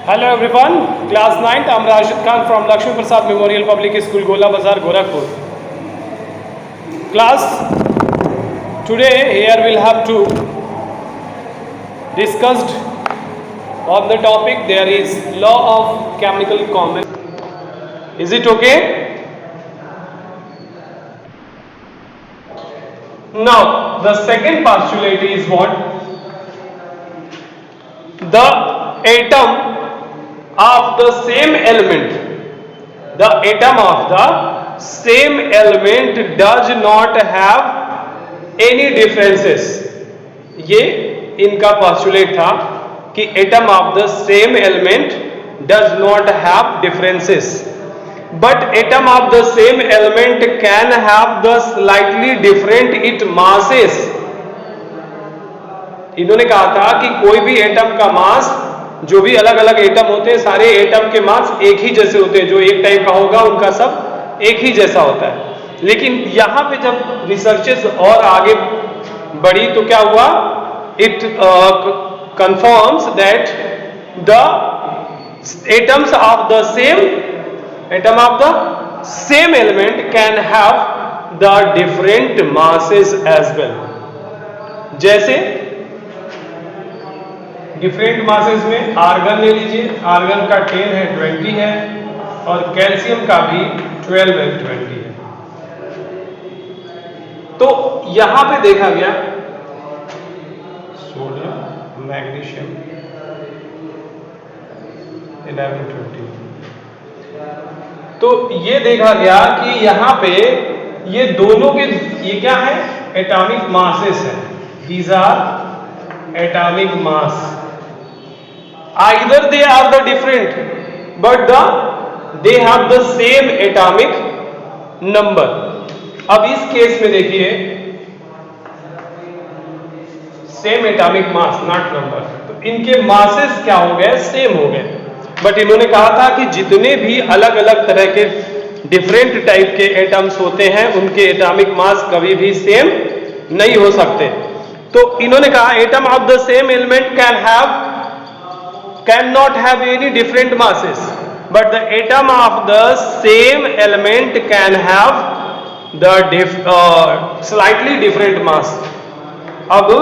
Hello everyone, class 9th, I'm Rashid Khan from Lakshmi Prasad Memorial Public School, Gola Bazar, Gorakhpur. Class, today here we'll have to discussed on the topic there is law of chemical combination. Is it okay? Now, the second postulate is what? The atom of the same element, the atom of the same element does not have any differences. ये इनका postulate था कि atom of the same element does not have differences, but atom of the same element can have the slightly different its masses. इन्होंने कहा था कि कोई भी एटम का मास, जो भी अलग अलग एटम होते हैं, सारे एटम के मास एक ही जैसे होते हैं, जो एक टाइप का होगा उनका सब एक ही जैसा होता है। लेकिन यहां पे जब रिसर्चेस और आगे बढ़ी तो क्या हुआ, it confirms that the atoms of the same element can have the different masses as well. जैसे डिफरेंट मासेस में आर्गन ले लीजिए, आर्गन का 10 है, 20 है, और कैल्शियम का भी 12 है, 20 है। तो यहां पे देखा गया सोडियम, मैग्नीशियम 11, 20। तो ये देखा गया कि यहां पे ये दोनों के ये क्या है, एटॉमिक मासेस है। These are atomic mass, either they are the different but they have the same atomic number। अब इस केस में देखिए same atomic mass not number, तो इनके मासेस क्या हो गए, सेम हो गए। बट इन्होंने कहा था कि जितने भी अलग अलग तरह के डिफरेंट टाइप के एटम्स होते हैं उनके एटॉमिक मास कभी भी सेम नहीं हो सकते। तो इन्होंने कहा atom of the same element cannot have any different masses, but the atom of the same element can have the slightly different mass। अब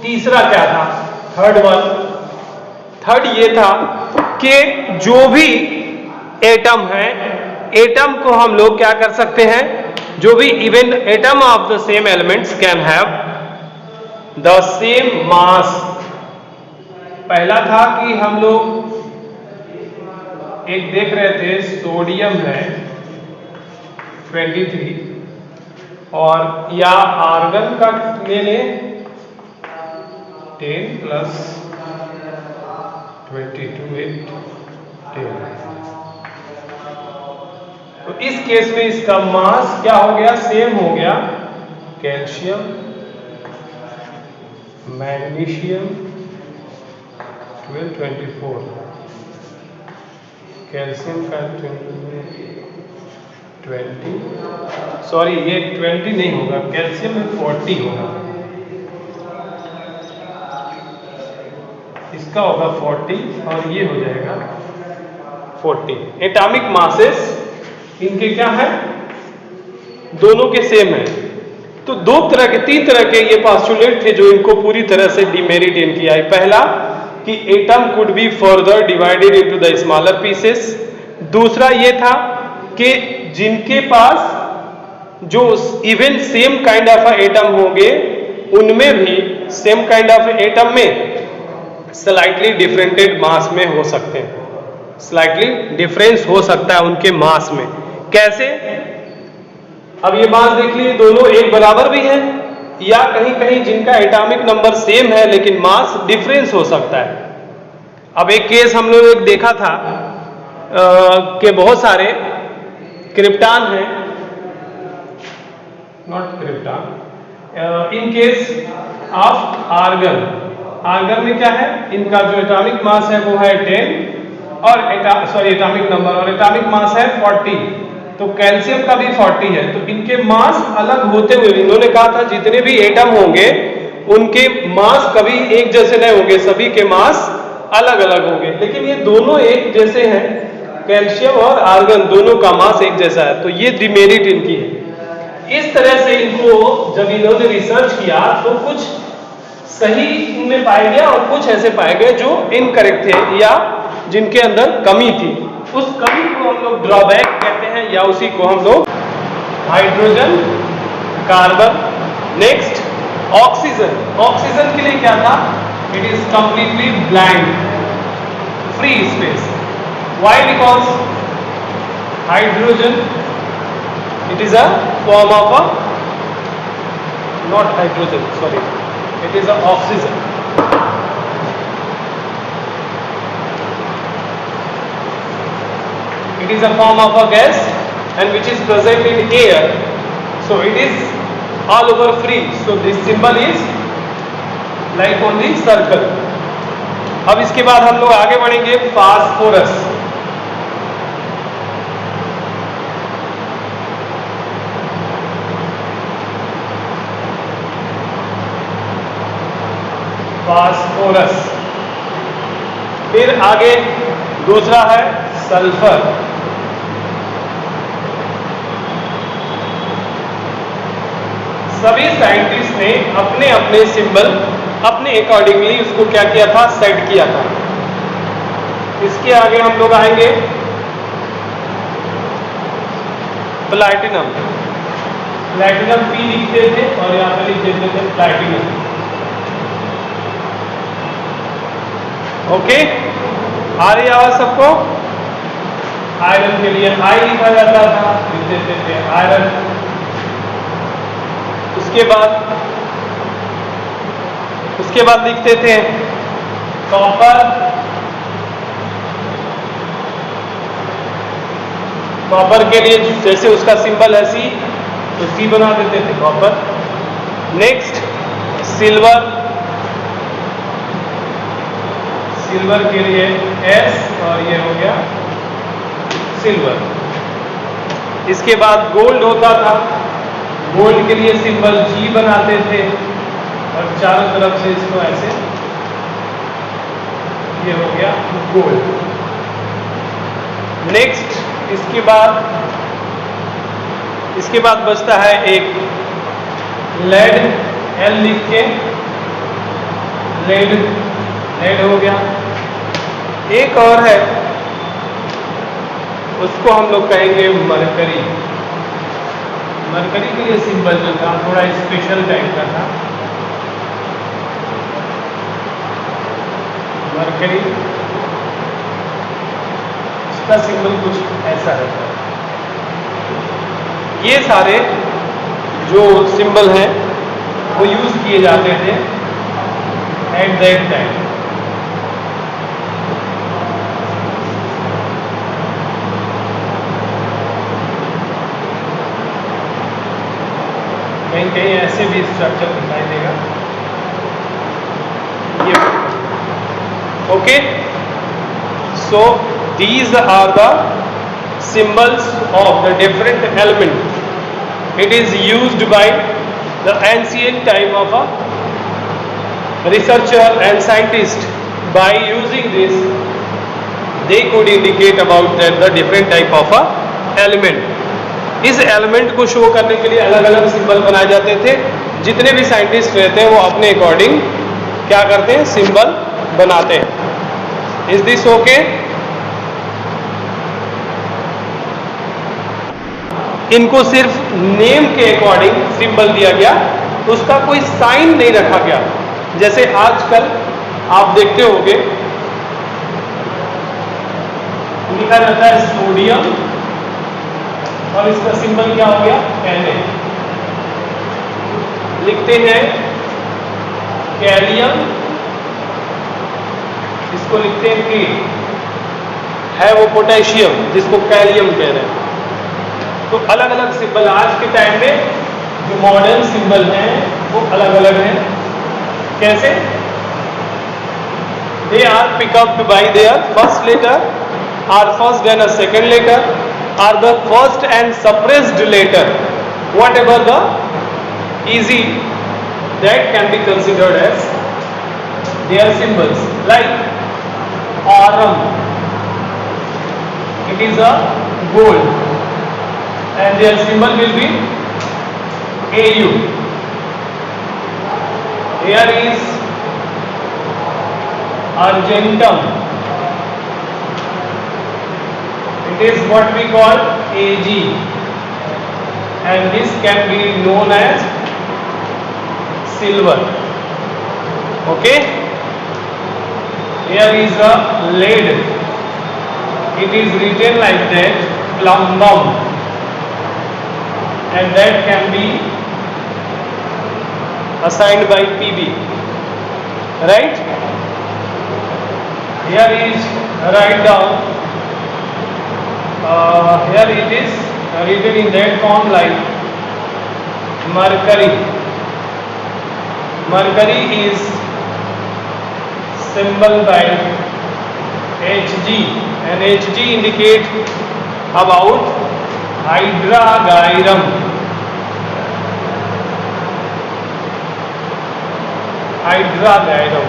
तीसरा क्या था, थर्ड ये था कि जो भी एटम है, एटम को हम लोग क्या कर सकते हैं, जो भी even atom of the same elements can have the same mass. पहला था कि हम लोग एक देख रहे थे, सोडियम है 23, और या आर्गन का ले लें 10 प्लस 22 10। तो इस केस में इसका मास क्या हो गया, सेम हो गया। कैल्शियम, मैग्नीशियम 12, 24, कैल्शियम का 20, सॉरी ये 20 नहीं होगा, कैल्शियम में 40 होगा, इसका होगा 40 और ये हो जाएगा 40। एटॉमिक मासेस इनके क्या है, दोनों के सेम है। तो तीन तरह के ये पोस्टुलेट थे जो इनको पूरी तरह से डिमेरिट इनकी आई। पहला कि atom could be further divided into the smaller pieces. दूसरा ये था कि जिनके पास जो even same kind of atom होंगे उनमें भी सेम काइंड ऑफ एटम में स्लाइटली डिफरेंटेड मास में हो सकते हैं, स्लाइटली डिफरेंस हो सकता है उनके मास में। कैसे, अब ये मास देख लीजिए, दोनों एक बराबर भी है, या कहीं कहीं जिनका एटॉमिक नंबर सेम है लेकिन मास डिफरेंस हो सकता है। अब एक केस हम लोग एक देखा था कि बहुत सारे क्रिप्टॉन हैं, not krypton, in case of argon में क्या है, इनका जो एटॉमिक मास है वो है 10 और एटॉमिक नंबर, और एटॉमिक मास है 40। तो कैल्शियम का भी 40 है। तो इनके मास अलग होते हुए इन्होंने कहा था जितने भी एटम होंगे उनके मास कभी एक जैसे नहीं होंगे, सभी के मास अलग अलग होंगे। लेकिन ये दोनों एक जैसे हैं, कैल्शियम और आर्गन दोनों का मास एक जैसा है, तो ये डिमेरिट इनकी है। इस तरह से इनको जब इन्होंने रिसर्च किया तो कुछ सही इनमें पाया गया और कुछ ऐसे पाए गए जो इनकरेक्ट थे या जिनके अंदर कमी थी। उस कमी को हम लोग ड्रॉबैक कहते हैं या उसी को हम लोग hydrogen, carbon. Next oxygen. Oxygen के लिए क्या था? It is completely blank, free space. Why? Because hydrogen it is a form of a, not hydrogen, sorry, it is a oxygen. It is a form of a gas and which is present in air, so it is all over free, so this symbol is like on the circle. अब इसके बाद हम लोग आगे बढ़ेंगे phosphorus. Phosphorus. फिर आगे दूसरा है सल्फर। सभी साइंटिस्ट ने अपने अपने सिंबल अपने अकॉर्डिंगली उसको क्या किया था? सेट किया था। इसके आगे हम लोग आएंगे प्लैटिनम। प्लैटिनम पी लिखते थे और यहाँ पे लिख देते थे प्लैटिनम। ओके, आ रही आवाज सबको? आयरन के लिए आई लिखा जाता था, लिख देते थे आयरन। उसके बाद लिखते थे कॉपर। कॉपर के लिए जैसे उसका सिंबल है सी, तो सी बना देते थे कॉपर। Next silver. सिल्वर के लिए एस और ये हो गया सिल्वर। इसके बाद गोल्ड होता था, गोल्ड के लिए सिंबल जी बनाते थे और चारों तरफ से इसको ऐसे, ये हो गया गोल्ड। नेक्स्ट इसके बाद बचता है एक लेड, एल लिख के लेड, लेड हो गया। एक और है, उसको हम लोग कहेंगे मरकरी। मरकरी के लिए सिंबल जो था थोड़ा स्पेशल टाइप का था। मरकरी, इसका सिंबल कुछ ऐसा रहता है। ये सारे जो सिंबल हैं वो यूज किए जाते थे एट दैट टाइम। कहीं कहीं ऐसे भी स्ट्रक्चर दिखाई देगा ये। Okay, so these are the symbols of the different element. It is used by the ancient time of a researcher and scientist. By using this, they could indicate about that the different type of a element. इस element को show करने के लिए अलग अलग symbol बनाए जाते थे। जितने भी साइंटिस्ट रहते हैं वो अपने अकॉर्डिंग क्या करते हैं? सिंबल बनाते हैं। Is this okay? इनको सिर्फ नेम के अकॉर्डिंग सिंबल दिया गया, उसका कोई साइन नहीं रखा गया। जैसे आजकल आप देखते होंगे लिखा जाता है सोडियम और इसका सिंबल क्या हो गया? Na। लिखते हैं कैलियम, इसको लिखते हैं के। है वो पोटेशियम जिसको कैलियम कह रहे हैं। तो अलग अलग सिंबल आज के टाइम में जो मॉडर्न सिंबल हैं वो अलग अलग हैं। कैसे? They are picked up by their first letter, or first then a second letter, or the first and suppressed letter, whatever the easy that can be considered as their symbols. Like Aurum, it is a gold, and their symbol will be AU. Here is Argentum. It is what we call AG, and this can be known as silver. Okay. Here is a lead. It is written like that, plumbum, and that can be assigned by PB. Right? Here is write down. Here it is written in that form like mercury. Mercury is symbol by Hg, and Hg indicates about hydragyrum. Hydragyrum.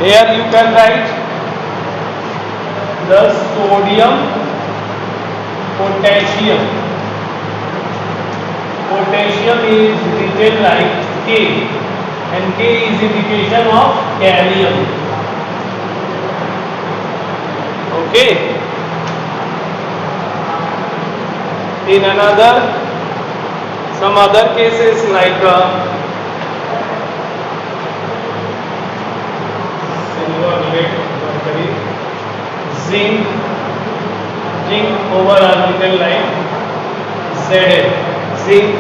Here you can write the sodium, potassium. Potassium is written like K, and K is indication of gallium. Okay. In some other cases like silver, lead, mercury, zinc over are written like Zn. Zinc,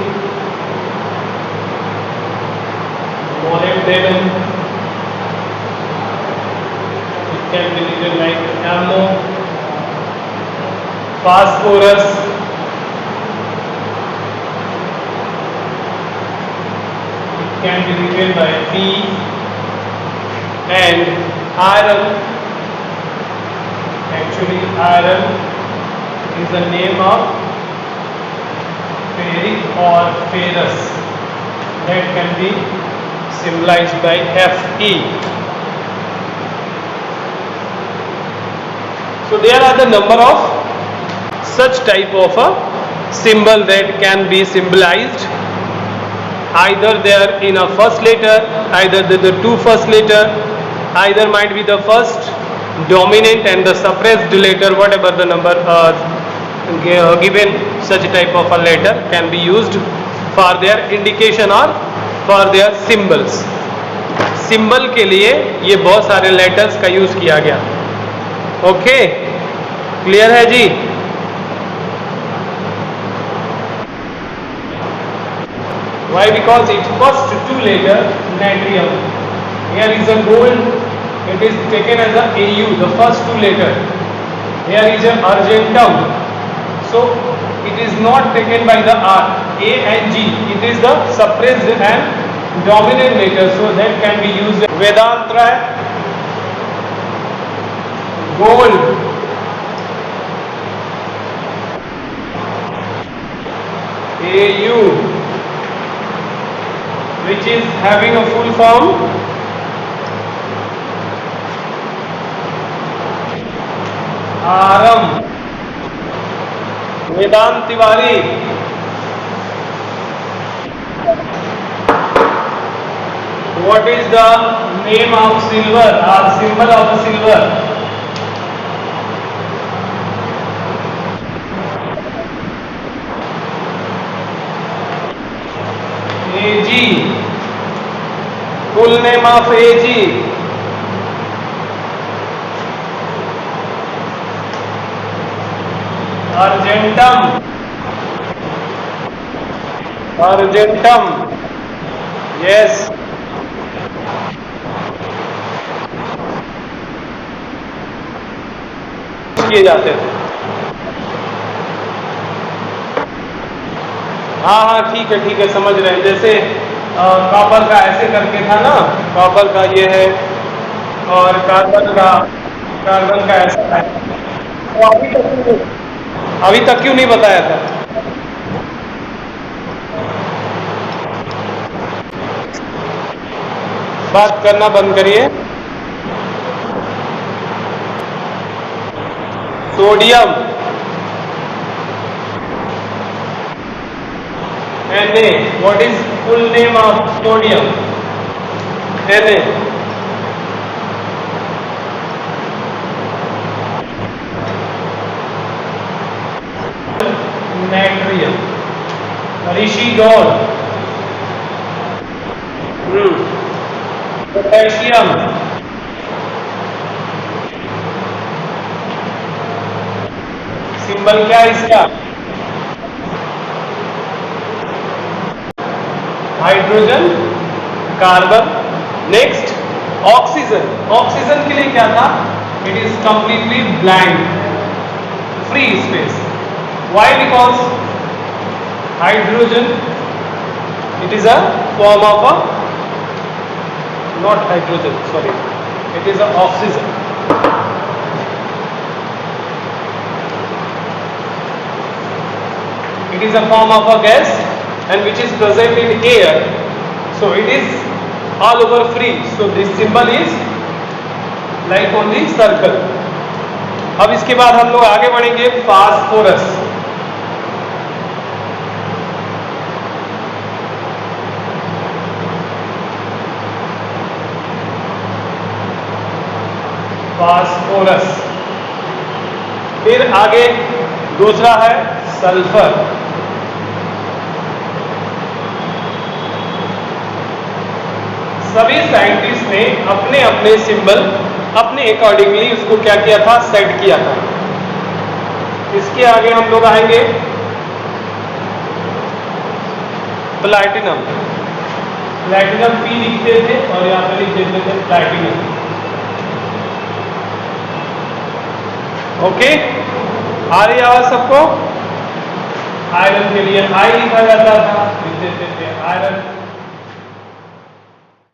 molybdenum, it can be written like Mo. Phosphorus, it can be written by P. And iron, actually iron is the name of ferric or ferrous, that can be symbolized by Fe. So there are the number of such type of a symbol that can be symbolized. Either they are in a first letter, either the two first letter, either might be the first dominant and the suppressed letter, whatever the number given, such type of a letter can be used for their indication or for their symbols. Symbol के लिए ये बहुत सारे letters का use किया गया. Okay, clear है जी? Why? Because its first two letter natrium. Here is a gold. It is taken as a AU, the first two letter. Here is a argentum. So it is not taken by the R, A and G. It is the suppressed and dominant letter. So that can be used. Vedantra, gold. AU, which is having a full form Aram. Vedant Tiwari. What is the name of silver or symbol of the silver? AG. Full name of AG. Argentum. Argentum. Yes. किए जाते थे. हाँ, ठीक है, समझ रहे हैं. जैसे कॉपर का ऐसे करके था ना, कॉपर का ये है, और कार्बन का ऐसा है. तो अभी तक क्यों नहीं बताया था? बात करना बंद करिए। Sodium Na, what is full name of sodium? Na. Natrium. Rishi-Dol. Potassium. Symbol क्या है इसका? Hydrogen, carbon. Next oxygen. Oxygen के लिए क्या था? It is completely blank, free space. Why? Because hydrogen it is a form of a, not hydrogen, sorry, it is a oxygen. It is a form of a gas and which is present in air, so it is all over free, so this symbol is like on the circle. अब इसके बाद हम लोग आगे बढ़ेंगे phosphorus. Phosphorus. फिर आगे दूसरा है सल्फर। सभी साइंटिस्ट ने अपने अपने सिंबल अपने अकॉर्डिंगली उसको क्या किया था? सेट किया था। इसके आगे हम लोग आएंगे प्लैटिनम। प्लैटिनम पी लिखते थे और यहाँ पे लिख देते थे प्लैटिनम। ओके, आ रही आवाज सबको? आयरन के लिए आई लिखा जाता था, लिख देते थे आयरन।